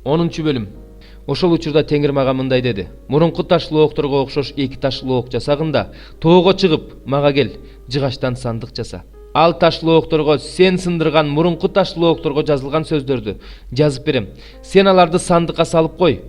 10 bölüm. Ошол учурда Теңир мага мындай деди. Мурунку Ташлоокторго окшош эки Ташлоок жасагында тоого чыгып, мага кел, жыгачтан сандык жаса. Ал Ташлоокторго сен сындырган мурунку Ташлоокторго жазылган сөздөрдү жазып берем. Сен аларды сандыкка салып кой.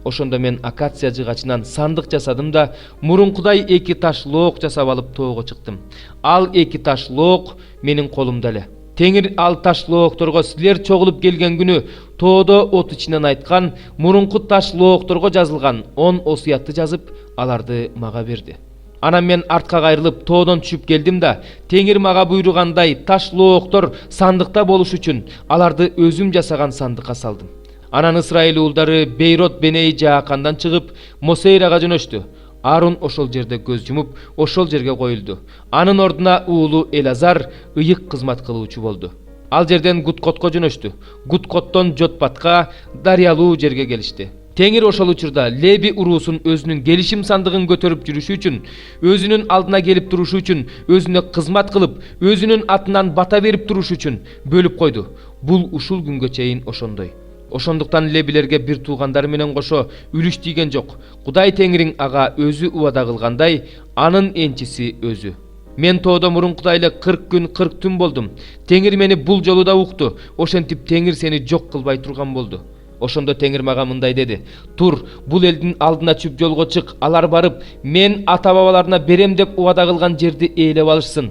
Ошондо мен акация жыгачынан сандык жасадым да, мурункудай эки Ташлоок жасап алып тоого чыктым. Ал эки Ташлоок менин колумда эле. Теңир ал Ташлоокторго силер чогулуп келген күнү тоодо от ичинен айткан мурунку Ташлоокторго жазылган 10 осуятты жазып, аларды мага берди. Анан мен артка кайрылып тоодон түшүп келдим да, Теңир мага буйругандай Ташлооктор сандыкта болуш үчүн аларды өзүм жасаган сандыкка салдым. Анан Ысрайыл уулдары Бейрот Беней Жаакандан чыгып Мосейрага жөнөштү. Арун ошол жерде көз жумуп, ошол жерге коюлду. Анын ордуна уулу Элазар ыйык кызмат кылуучу болду. Ал жерден Гуткотко жөнөштү. Гуткоттон Жотпатка, дарыялуу жерге келишти. Теңир ошол учурда Леби уруусун өзүнүн келишим сандыгын көтөрүп жүрүшү үчүн, өзүнүн алдына келип турушу үчүн, өзүнө кызмат кылып, өзүнүн атынан бата берип турушу үчүн бөлүп койду. Бул ушул күнгө чейин ошондой. Ошондуктан Лебилерге бир туугандары менен кошо үлүш тийген жок. Кудай Теңирин ага өзү убада кылгандай, анын энчиси өзү. Мен тоодо мурункудай эле 40 күн 40 түн болдум. Теңир мени бул жолу да укту. Ошентип Теңир сени жок кылбай турган болду. Ошондо Теңир мага мындай деди. Тур, бул элдин алдына чүп жолго чык, алар барып, мен ата бабаларына берем деп убада кылган жерди ээлеп алышсын.